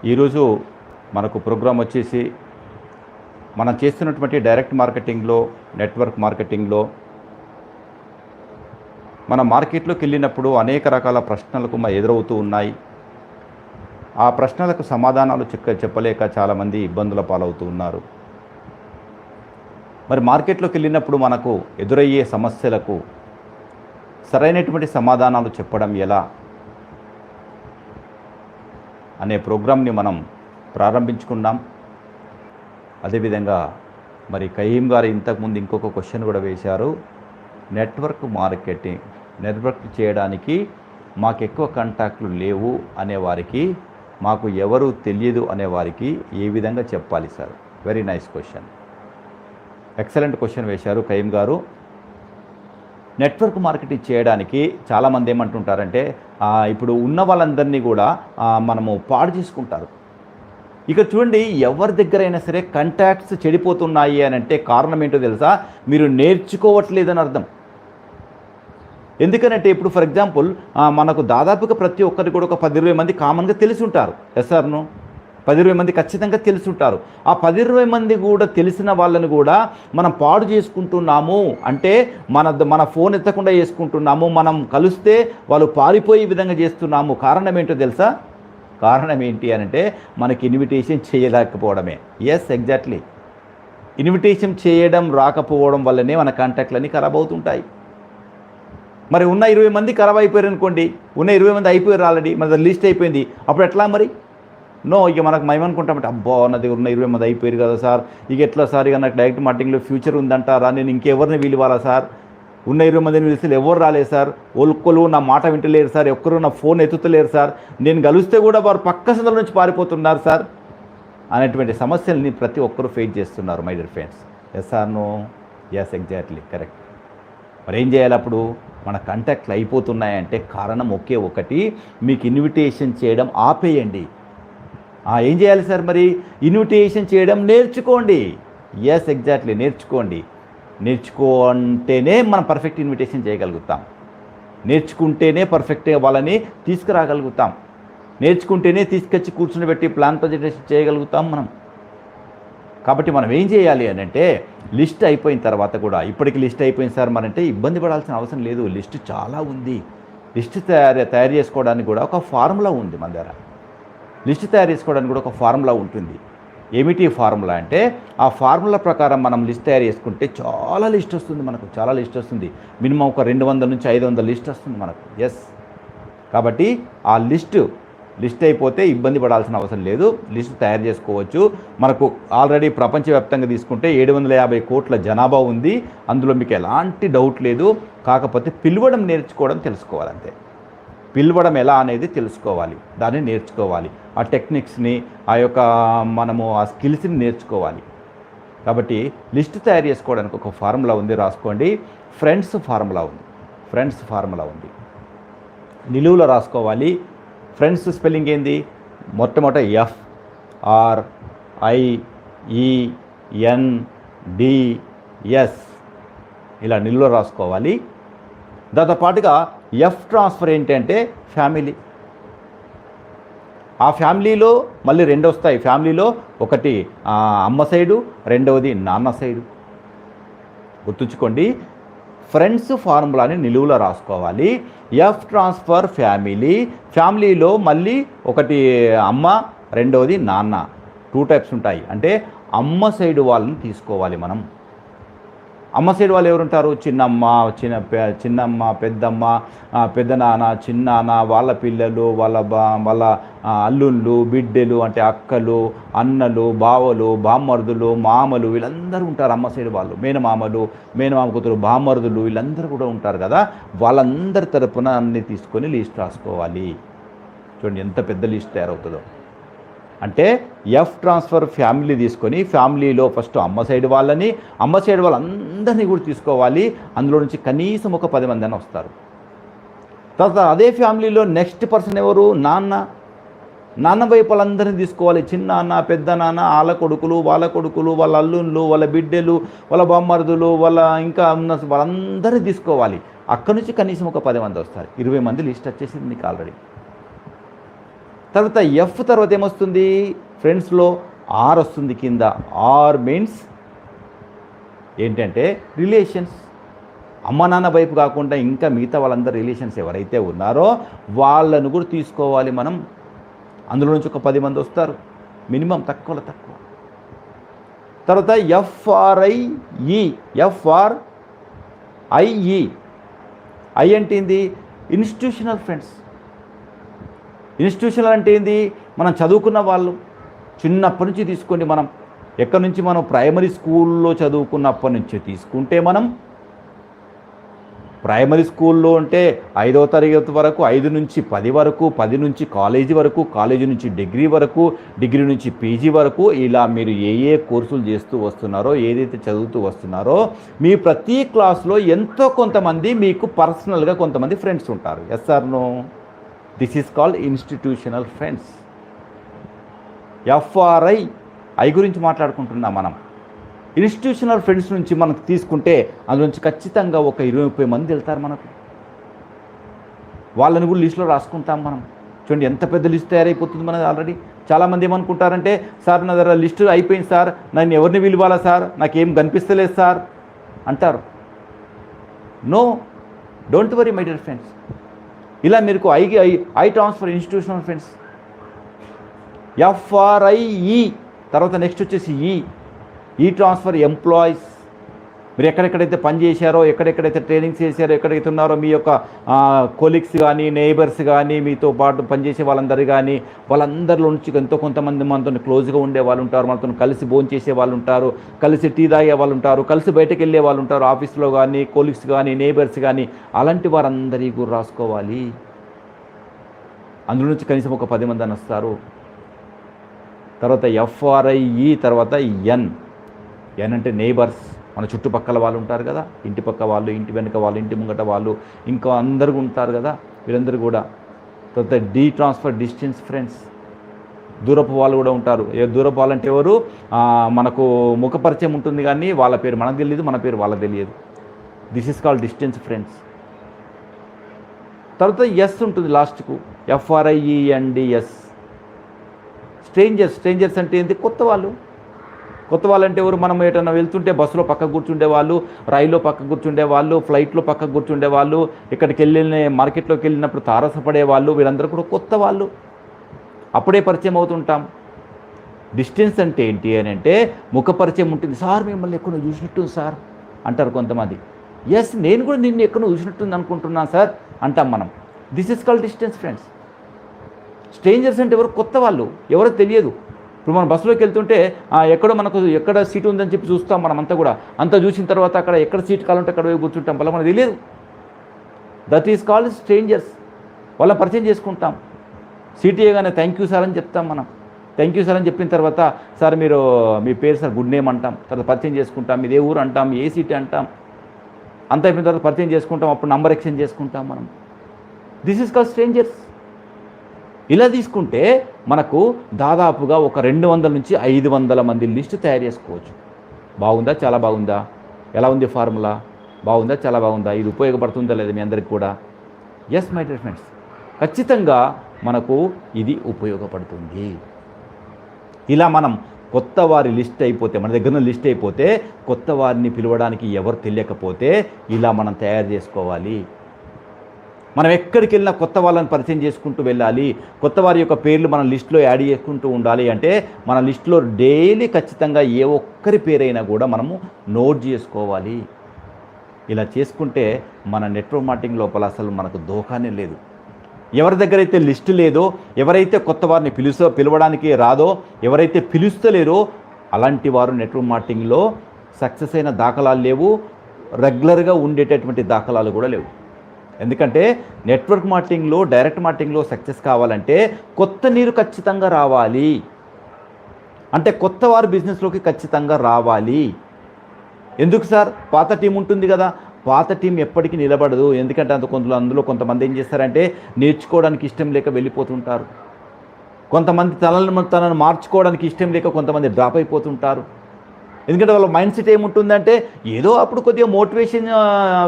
ఈరోజు మనకు ప్రోగ్రాం వచ్చేసి మనం చేస్తున్నటువంటి డైరెక్ట్ మార్కెటింగ్లో, నెట్వర్క్ మార్కెటింగ్లో మన మార్కెట్లోకి వెళ్ళినప్పుడు అనేక రకాల ప్రశ్నలకు ఎదురవుతూ ఉన్నాయి. ఆ ప్రశ్నలకు సమాధానాలు చెప్పలేక చాలామంది ఇబ్బందుల పాలవుతూ ఉన్నారు. మరి మార్కెట్లోకి వెళ్ళినప్పుడు మనకు ఎదురయ్యే సమస్యలకు సరైనటువంటి సమాధానాలు చెప్పడం ఎలా అనే ప్రోగ్రామ్ని మనం ప్రారంభించుకున్నాం. అదేవిధంగా మరి కయీం గారు ఇంతకుముందు ఇంకొక క్వశ్చన్ కూడా వేశారు. నెట్వర్క్ మార్కెటింగ్ నెట్వర్క్ చేయడానికి మాకు ఎక్కువ కాంటాక్ట్లు లేవు అనేవారికి, మాకు ఎవరు తెలియదు అనేవారికి ఏ విధంగా చెప్పాలి sir? Very nice question, excellent question వేశారు కయీం గారు. నెట్వర్క్ మార్కెటింగ్ చేయడానికి చాలామంది ఏమంటుంటారంటే ఇప్పుడు ఉన్న వాళ్ళందరినీ కూడా మనము పాడు చేసుకుంటారు. ఇక చూడండి, ఎవరి దగ్గరైనా సరే కాంటాక్ట్స్ చెడిపోతున్నాయి అని అంటే కారణం ఏంటో తెలుసా? మీరు నేర్చుకోవట్లేదని అర్థం. ఎందుకనంటే ఇప్పుడు ఫర్ ఎగ్జాంపుల్ మనకు దాదాపుగా ప్రతి ఒక్కరికి కూడా ఒక 10-20 మంది కామన్గా తెలిసి ఉంటారు. ఎస్ఆర్ను 10-20 మంది ఖచ్చితంగా తెలిసి ఉంటారు. ఆ 10-20 మంది కూడా తెలిసిన వాళ్ళని కూడా మనం పాడు చేసుకుంటున్నాము అంటే మన ఫోన్ ఎత్తకుండా చేసుకుంటున్నాము. మనం కలిస్తే వాళ్ళు పారిపోయే విధంగా చేస్తున్నాము. కారణం ఏంటో తెలుసా? కారణం ఏంటి అని అంటే మనకి ఇన్విటేషన్ చేయలేకపోవడమే. Yes, exactly. ఇన్విటేషన్ చేయడం రాకపోవడం వల్లనే మన కాంటాక్ట్లన్నీ ఖరాబ్ అవుతుంటాయి. మరి ఉన్న 20 మంది ఖరాబ్ అయిపోయారు అనుకోండి, ఉన్న 20 మంది అయిపోయారు ఆల్రెడీ, మన లిస్ట్ అయిపోయింది. అప్పుడు ఎట్లా మరి? నో, ఇక మనకు మేమనుకుంటామంటే అబ్బా నా దగ్గర ఉన్న 20 మంది అయిపోయారు కదా సార్, ఇక ఎట్లా సార్, ఇక నాకు డైరెక్ట్ మార్కెటింగ్లో ఫ్యూచర్ ఉందంటారా, నేను ఇంకెవరిని పిలవాలా సార్? ఉన్న 20 మందిని పిలిస్తే ఎవరు రాలేదు సార్, ఒక్కరు నా మాట వింటలేరు సార్, ఒక్కరు నా ఫోన్ ఎత్తుతలేరు సార్, నేను కలిస్తే కూడా వారు పక్క సందుల నుంచి పారిపోతున్నారు సార్ అనేటువంటి సమస్యల్ని ప్రతి ఒక్కరూ ఫేస్ చేస్తున్నారు my dear friends. Yes or no? Yes, exactly correct. మరి ఏం చేయాలి అప్పుడు? మన కాంటాక్ట్లు అయిపోతున్నాయంటే కారణం ఒకే ఒకటి, మీకు ఇన్విటేషన్ చేయడం ఆపేయండి. ఏం చేయాలి సార్ మరి? ఇన్విటేషన్ చేయడం నేర్చుకోండి. ఎస్, ఎగ్జాక్ట్లీ, నేర్చుకోండి. నేర్చుకుంటేనే మనం పర్ఫెక్ట్ ఇన్విటేషన్ చేయగలుగుతాం. నేర్చుకుంటేనే పర్ఫెక్ట్గా వాళ్ళని తీసుకురాగలుగుతాం. నేర్చుకుంటేనే తీసుకొచ్చి కూర్చుని పెట్టి ప్లాన్ ప్రజెంటేషన్ చేయగలుగుతాం మనం. కాబట్టి మనం ఏం చేయాలి అని అంటే, లిస్ట్ అయిపోయిన తర్వాత కూడా, ఇప్పటికి లిస్ట్ అయిపోయింది సార్ మరంటే ఇబ్బంది పడాల్సిన అవసరం లేదు. లిస్ట్ చాలా ఉంది. లిస్ట్ తయారు చేసుకోవడానికి కూడా ఒక ఫార్ములా ఉంది మన దగ్గర. లిస్ట్ తయారు చేసుకోవడానికి కూడా ఒక ఫార్ములా ఉంటుంది. ఏమిటి ఫార్ములా అంటే, ఆ ఫార్ములా ప్రకారం మనం లిస్ట్ తయారు చేసుకుంటే చాలా లిస్ట్ వస్తుంది మనకు, చాలా లిస్ట్ వస్తుంది. మినిమం ఒక 200 నుంచి 500 లిస్ట్ వస్తుంది మనకు. ఎస్, కాబట్టి ఆ లిస్ట్ అయిపోతే ఇబ్బంది పడాల్సిన అవసరం లేదు. లిస్ట్ తయారు చేసుకోవచ్చు. మనకు ఆల్రెడీ ప్రపంచవ్యాప్తంగా తీసుకుంటే 750 కోట్ల జనాభా ఉంది. అందులో మీకు ఎలాంటి డౌట్ లేదు. కాకపోతే పిలవడం నేర్చుకోవడం తెలుసుకోవాలంతే. పిలవడం ఎలా అనేది తెలుసుకోవాలి, దాన్ని నేర్చుకోవాలి. ఆ టెక్నిక్స్ని, మనము ఆ స్కిల్స్ని నేర్చుకోవాలి. కాబట్టి లిస్ట్ తయారు చేసుకోవడానికి ఒక ఫార్ములా ఉంది, రాసుకోండి. ఫ్రెండ్స్ ఫార్ములా ఉంది. నిలువులో రాసుకోవాలి. ఫ్రెండ్స్ స్పెల్లింగ్ ఏంది? మొట్టమొదట FRIENDS ఇలా నిలువులో రాసుకోవాలి. దాంతో పాటుగా ఎఫ్ ట్రాన్స్ఫర్ ఏంటంటే ఫ్యామిలీ. ఆ ఫ్యామిలీలో మళ్ళీ 2 వస్తాయి. ఫ్యామిలీలో ఒకటి అమ్మ సైడు, రెండవది నాన్న సైడు. గుర్తుంచుకోండి, ఫ్రెండ్స్ ఫార్ములాని నిలువులో రాసుకోవాలి. ఎఫ్ ట్రాన్స్ఫర్ ఫ్యామిలీలో మళ్ళీ ఒకటి అమ్మ, రెండవది నాన్న. 2 టైప్స్ ఉంటాయి. అంటే అమ్మ సైడు వాళ్ళని తీసుకోవాలి మనం. అమ్మ సైడ్ వాళ్ళు ఎవరుంటారు? చిన్నమ్మ, పెద్దమ్మ, పెద్దనాన్న, చిన్నాన్న, వాళ్ళ పిల్లలు, వాళ్ళ అల్లుళ్ళు, బిడ్డలు అంటే అక్కలు, అన్నలు, బావలు, బామ్మర్దులు, మామలు, వీళ్ళందరూ ఉంటారు అమ్మ సైడ్ వాళ్ళు. మేనమామ కూతురు, బామ్మర్దులు, వీళ్ళందరూ కూడా ఉంటారు కదా. వాళ్ళందరి తరపున అన్నీ తీసుకొని లిస్ట్ రాసుకోవాలి. చూడండి ఎంత పెద్ద లిస్ట్ తయారవుతుందో. అంటే ఎఫ్ ట్రాన్స్ఫర్ ఫ్యామిలీ తీసుకొని, ఫ్యామిలీలో ఫస్ట్ అమ్మ సైడ్ వాళ్ళందరినీ కూడా తీసుకోవాలి. అందులో నుంచి కనీసం ఒక 10 మంది అని వస్తారు. తర్వాత అదే ఫ్యామిలీలో నెక్స్ట్ పర్సన్ ఎవరు? నాన్న వైపు వాళ్ళందరినీ తీసుకోవాలి. చిన్నాన్న, పెద్ద నాన్న, వాళ్ళ కొడుకులు, వాళ్ళ అల్లుళ్ళు, వాళ్ళ బిడ్డలు, వాళ్ళ బామ్మర్దులు, వాళ్ళ ఇంకా ఉన్న వాళ్ళందరినీ తీసుకోవాలి. అక్కడి నుంచి కనీసం ఒక 10 మంది వస్తారు. 20 మంది లిస్ట్ వచ్చేసింది మీకు ఆల్రెడీ. తర్వాత ఎఫ్ తర్వాత ఏమొస్తుంది ఫ్రెండ్స్లో ఆర్ వస్తుంది కింద. ఆర్ మీన్స్ ఏంటంటే రిలేషన్స్. అమ్మ నాన్న వైపు కాకుండా ఇంకా మిగతా వాళ్ళందరూ రిలేషన్స్ ఎవరైతే ఉన్నారో వాళ్ళను కూడా తీసుకోవాలి మనం. అందులో నుంచి ఒక 10 మంది వస్తారు మినిమం, తక్కువలో తక్కువ. తర్వాత ఎఫ్ఆర్ఐఈ. ఎఫ్ఆర్ఐఈ ఐ అంటే ఏంది? Institutional friends. ఇన్స్టిట్యూషనల్ అంటే ఏంది? మనం చదువుకున్న వాళ్ళు చిన్నప్పటి నుంచి తీసుకోండి. మనం ఎక్కడి నుంచి మనం ప్రైమరీ స్కూల్లో చదువుకున్నప్పటి నుంచి తీసుకుంటే, మనం ప్రైమరీ స్కూల్లో అంటే 5వ తరగతి వరకు, 5 నుంచి 10 వరకు, 10 నుంచి కాలేజీ వరకు, కాలేజీ నుంచి డిగ్రీ వరకు, డిగ్రీ నుంచి పీజీ వరకు, ఇలా మీరు ఏ కోర్సులు చేస్తూ వస్తున్నారో, ఏదైతే చదువుతూ వస్తున్నారో, మీ ప్రతి క్లాస్లో ఎంతో కొంతమంది మీకు పర్సనల్గా కొంతమంది ఫ్రెండ్స్ ఉంటారు. Yes or no? This is called institutional friends. FRI గురించి మాట్లాడుకుంటున్నాం మనం. ఇన్స్టిట్యూషనల్ ఫ్రెండ్స్ నుంచి మనకు తీసుకుంటే అందులో నుంచి ఖచ్చితంగా ఒక 20-30 మంది వెళ్తారు మనకు. వాళ్ళని కూడా లిస్టులో రాసుకుంటాం మనం. చూడండి ఎంత పెద్ద లిస్ట్ తయారైపోతుంది మనది ఆల్రెడీ. చాలామంది ఏమనుకుంటారంటే, సార్ నా దగ్గర లిస్టు అయిపోయింది సార్, నన్ను ఎవరిని పిలవాలా సార్, నాకేం కనిపిస్తలేదు సార్ అంటారు. No, don't worry my dear friends. ఇలా మీకు ఐ ట్రాన్స్ఫర్ ఇన్స్టిట్యూషనల్ ఫ్రెండ్స్. ఎఫ్ఆర్ఐఈ తర్వాత నెక్స్ట్ వచ్చేసి ఈ ట్రాన్స్ఫర్ ఎంప్లాయీస్. మీరు ఎక్కడెక్కడైతే పని చేశారో, ఎక్కడెక్కడైతే ట్రైనింగ్స్ చేశారో, ఎక్కడైతే ఉన్నారో మీ యొక్క కొలీగ్స్ కానీ, నైబర్స్ కానీ, మీతో పాటు పనిచేసే వాళ్ళందరూ కానీ, వాళ్ళందరిలో నుంచి ఎంతో కొంతమంది మనతో క్లోజ్గా ఉండే వాళ్ళు ఉంటారు, మనతో కలిసి భోజనం చేసే వాళ్ళు ఉంటారు, కలిసి టీ తాగే వాళ్ళు ఉంటారు, కలిసి బయటకు వెళ్ళే వాళ్ళు ఉంటారు, ఆఫీస్లో కానీ, కొలీగ్స్ కానీ, నైబర్స్ కానీ. అలాంటి వారందరికీ కూడా రాసుకోవాలి. అందులో నుంచి కనీసం ఒక 10 మంది అని వస్తారు. తర్వాత ఎఫ్ఆర్ఐఈ తర్వాత ఎన్ అంటే నేబర్స్. మన చుట్టుపక్కల వాళ్ళు ఉంటారు కదా, ఇంటి పక్క వాళ్ళు, ఇంటి వెనుక వాళ్ళు, ఇంటి ముంగట వాళ్ళు, ఇంకా అందరూ ఉంటారు కదా, వీళ్ళందరూ కూడా. తర్వాత డి ట్రాన్స్ఫర్ డిస్టెన్స్ ఫ్రెండ్స్. దూరపు వాళ్ళు కూడా ఉంటారు. దూరపు వాళ్ళంటే ఎవరు? మనకు ముఖ పరిచయం ఉంటుంది కానీ వాళ్ళ పేరు మనకు తెలియదు, మన పేరు వాళ్ళకి తెలియదు. This is called distance friends. తర్వాత ఎస్ ఉంటుంది లాస్ట్కు. ఎఫ్ఆర్ఐఈఎన్డిఎస్ స్ట్రేంజర్స్ అంటే ఏంటి? కొత్త వాళ్ళు అంటే ఎవరు? మనం ఎటన్నా వెళ్తుంటే బస్సులో పక్కకు కూర్చుండే వాళ్ళు, రైల్లో పక్కకు కూర్చుండే వాళ్ళు, ఫ్లైట్లో పక్కకు కూర్చుండే వాళ్ళు, ఇక్కడికి వెళ్ళిన మార్కెట్లోకి వెళ్ళినప్పుడు తారసపడే వాళ్ళు, వీళ్ళందరూ కూడా కొత్త వాళ్ళు. అప్పుడే పరిచయం అవుతుంటాం. డిస్టెన్స్ అంటే ఏంటి అని అంటే ముఖ పరిచయం ఉంటుంది. సార్ మిమ్మల్ని ఎక్కడో చూసినట్టుంది సార్ అంటారు కొంతమంది. ఎస్, నేను కూడా నిన్ను ఎక్కడో చూసినట్టుంది అనుకుంటున్నాను సార్ అంటాం మనం. This is called distance friends. Strangers అంటే ఎవరు? కొత్త వాళ్ళు, ఎవరో తెలియదు. ఇప్పుడు మనం బస్సులోకి వెళ్తుంటే ఎక్కడో మనకు ఎక్కడ సీట్ ఉందని చెప్పి చూస్తాం మనమంతా కూడా. అంతా చూసిన తర్వాత అక్కడ ఎక్కడ సీట్ కావాలంటే అక్కడ పోయి కూర్చుంటాం, వల్ల మనకు తెలియదు. That is called strangers. వాళ్ళని పరిచయం చేసుకుంటాం. సీట్ ఇవ్వగానే థ్యాంక్ యూ సార్ అని చెప్తాం మనం. థ్యాంక్ యూ సార్ అని చెప్పిన తర్వాత, సార్ మీరు మీ పేరు సార్, గుడ్ నేమ్ అంటాం. తర్వాత పరిచయం చేసుకుంటాం, మీదే ఊరు అంటాం, ఏ సీట్ అంటాం. అంత అయిపోయిన తర్వాత పరిచయం చేసుకుంటాం, అప్పుడు నంబర్ ఎక్స్చేంజ్ చేసుకుంటాం మనం. This is called strangers. ఇలా తీసుకుంటే మనకు దాదాపుగా ఒక 200 నుంచి 500 మంది లిస్టు తయారు చేసుకోవచ్చు. బాగుందా? చాలా బాగుందా? ఎలా ఉంది ఫార్ములా? బాగుందా? చాలా బాగుందా? ఇది ఉపయోగపడుతుందా లేదా మీ అందరికి కూడా? ఎస్ మై డియర్ ఫ్రెండ్స్, ఖచ్చితంగా మనకు ఇది ఉపయోగపడుతుంది. ఇలా మనం కొత్త వారి లిస్ట్ అయిపోతే, మన దగ్గర లిస్ట్ అయిపోతే, కొత్త వారిని పిలవడానికి ఎవరు తెలియకపోతే ఇలా మనం తయారు చేసుకోవాలి. మనం ఎక్కడికి వెళ్ళినా కొత్త వాళ్ళని పరిచయం చేసుకుంటూ వెళ్ళాలి. కొత్త వారి యొక్క పేర్లు మన లిస్టులో యాడ్ చేసుకుంటూ ఉండాలి. అంటే మన లిస్టులో డైలీ ఖచ్చితంగా ఏ ఒక్కరి పేరైనా కూడా మనము నోట్ చేసుకోవాలి. ఇలా చేసుకుంటే మన నెట్వర్క్ మార్కెటింగ్ లోపల అసలు మనకు దోఖానే లేదు. ఎవరి దగ్గర అయితే లిస్టు లేదో, ఎవరైతే కొత్త వారిని పిలవడానికి రాదో, ఎవరైతే పిలుస్తలేరో అలాంటి వారు నెట్వర్క్ మార్కెటింగ్లో సక్సెస్ అయిన దాఖలాలు లేవు, రెగ్యులర్గా ఉండేటటువంటి దాఖలాలు కూడా లేవు. ఎందుకంటే నెట్వర్క్ మార్కెటింగ్లో, డైరెక్ట్ మార్కెటింగ్లో సక్సెస్ కావాలంటే కొత్త నీరు ఖచ్చితంగా రావాలి. అంటే కొత్త వారు బిజినెస్లోకి ఖచ్చితంగా రావాలి. ఎందుకు సార్? పాత టీం ఉంటుంది కదా, పాత టీం ఎప్పటికీ నిలబడదు. ఎందుకంటే అందులో కొంతమంది ఏం చేస్తారంటే నేర్చుకోవడానికి ఇష్టం లేక వెళ్ళిపోతుంటారు. కొంతమంది తనను మార్చుకోవడానికి ఇష్టం లేక కొంతమంది డ్రాప్ అయిపోతుంటారు. ఎందుకంటే వాళ్ళ మైండ్ సెట్ ఏముంటుందంటే ఏదో అప్పుడు కొద్దిగా మోటివేషన్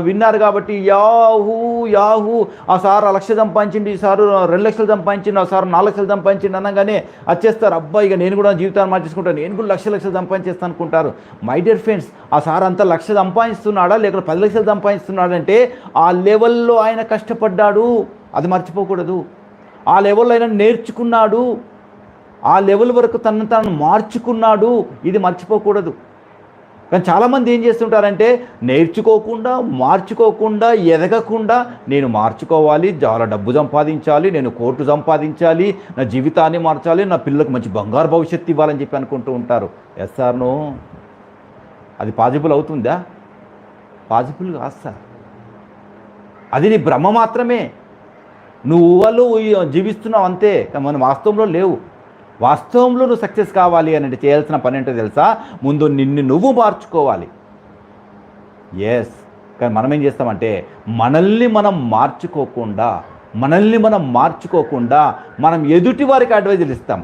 విన్నారు కాబట్టి యాహూ యాహూ ఆ సార్ 1 లక్ష సంపాదించింది, ఈ సారు 2 లక్షలు సంపాదించింది, ఆ సార్ 4 లక్షలు సంపాదించింది అనగానే వచ్చేస్తారు. అబ్బాయి ఇక నేను కూడా జీవితాన్ని మార్చేసుకుంటాను, నేను కూడా లక్షలు సంపాదించేస్తాను అనుకుంటారు. మై డియర్ ఫ్రెండ్స్, ఆ సార్ అంతా 1 లక్ష సంపాదిస్తున్నాడా లేకపోతే 10 లక్షలు సంపాదిస్తున్నాడంటే ఆ లెవెల్లో ఆయన కష్టపడ్డాడు, అది మర్చిపోకూడదు. ఆ లెవెల్లో ఆయన నేర్చుకున్నాడు, ఆ లెవెల్ వరకు తనను మార్చుకున్నాడు, ఇది మర్చిపోకూడదు. కానీ చాలామంది ఏం చేస్తుంటారంటే నేర్చుకోకుండా, మార్చుకోకుండా, ఎదగకుండా నేను మార్చుకోవాలి, చాలా డబ్బు సంపాదించాలి, నేను కోట్లు సంపాదించాలి, నా జీవితాన్ని మార్చాలి, నా పిల్లలకు మంచి బంగారు భవిష్యత్తు ఇవ్వాలని చెప్పి అనుకుంటూ ఉంటారు. ఎస్ సార్ నో, అది పాజిబుల్ అవుతుందా? పాజిబుల్ కాదు సార్. అది నీ భ్రమ మాత్రమే. నువ్వు ఊహలో జీవిస్తున్నావు అంతే, మన వాస్తవంలో లేవు. వాస్తవంలో నువ్వు సక్సెస్ కావాలి అని అంటే చేయాల్సిన పని ఏంటో తెలుసా? ముందు నిన్ను నువ్వు మార్చుకోవాలి. ఎస్, కానీ మనం ఏం చేస్తామంటే మనల్ని మనం మార్చుకోకుండా మనం ఎదుటి వారికి అడ్వైజులు ఇస్తాం.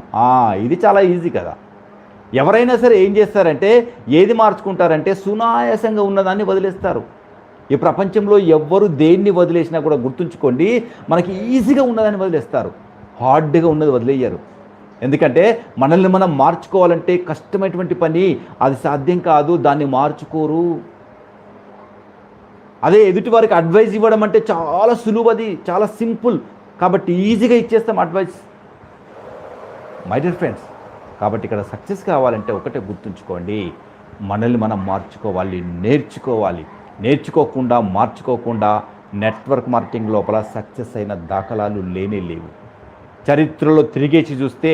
ఇది చాలా ఈజీ కదా. ఎవరైనా సరే ఏం చేస్తారంటే ఏది మార్చుకుంటారంటే సునాయాసంగా ఉన్నదాన్ని వదిలేస్తారు. ఈ ప్రపంచంలో ఎవ్వరు దేన్ని వదిలేసినా కూడా గుర్తుంచుకోండి, మనకి ఈజీగా ఉన్నదాన్ని వదిలేస్తారు, హార్డ్గా ఉన్నది వదిలేయరు. ఎందుకంటే మనల్ని మనం మార్చుకోవాలంటే కష్టమైనటువంటి పని, అది సాధ్యం కాదు, దాన్ని మార్చుకోరు. అదే ఎదుటి వారికి అడ్వైజ్ ఇవ్వడం అంటే చాలా సులువు, అది చాలా సింపుల్, కాబట్టి ఈజీగా ఇచ్చేస్తాం అడ్వైస్. మై డియర్ ఫ్రెండ్స్, కాబట్టి ఇక్కడ సక్సెస్ కావాలంటే ఒకటే గుర్తుంచుకోండి, మనల్ని మనం మార్చుకోవాలి, మార్చుకోకుండా నెట్వర్క్ మార్కెటింగ్ లోపల సక్సెస్ అయిన దాఖలాలు లేవు. చరిత్రలో తిరిగేసి చూస్తే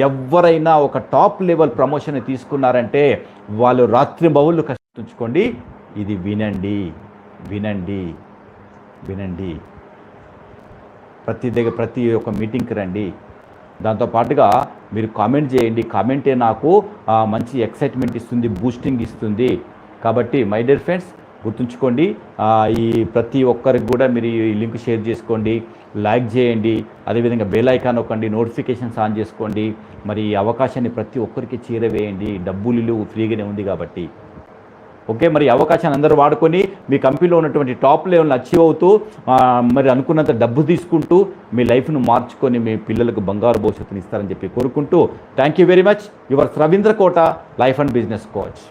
ఎవరైనా ఒక టాప్ లెవెల్ ప్రమోషన్ తీసుకున్నారంటే వాళ్ళు రాత్రింబవళ్ళు కష్టించుకోండి. ఇది వినండి. ప్రతి ఒక్క మీటింగ్కి రండి. దాంతోపాటుగా మీరు కామెంట్ చేయండి. కామెంటే నాకు మంచి ఎక్సైట్మెంట్ ఇస్తుంది, బూస్టింగ్ ఇస్తుంది. కాబట్టి మై డియర్ ఫ్రెండ్స్, గుర్తుంచుకోండి, ఈ ప్రతి ఒక్కరికి కూడా మీరు ఈ లింక్ షేర్ చేసుకోండి, లైక్ చేయండి, అదేవిధంగా బెల్ ఐకాన్ నొక్కండి, నోటిఫికేషన్స్ ఆన్ చేసుకోండి. మరి ఈ అవకాశాన్ని ప్రతి ఒక్కరికి చేరవేయండి. డబ్బులు ఫ్రీగానే ఉంది కాబట్టి. ఓకే, మరి అవకాశాన్ని అందరూ వాడుకొని మీ కంపెనీలో ఉన్నటువంటి టాప్ లెవెల్ని అచీవ్ అవుతూ మరి అనుకున్నంత డబ్బు తీసుకుంటూ మీ లైఫ్ను మార్చుకొని మీ పిల్లలకు బంగారు భవిష్యత్తుని ఇస్తారని చెప్పి కోరుకుంటూ thank you very much. Your Ravindra Kota, life and business coach.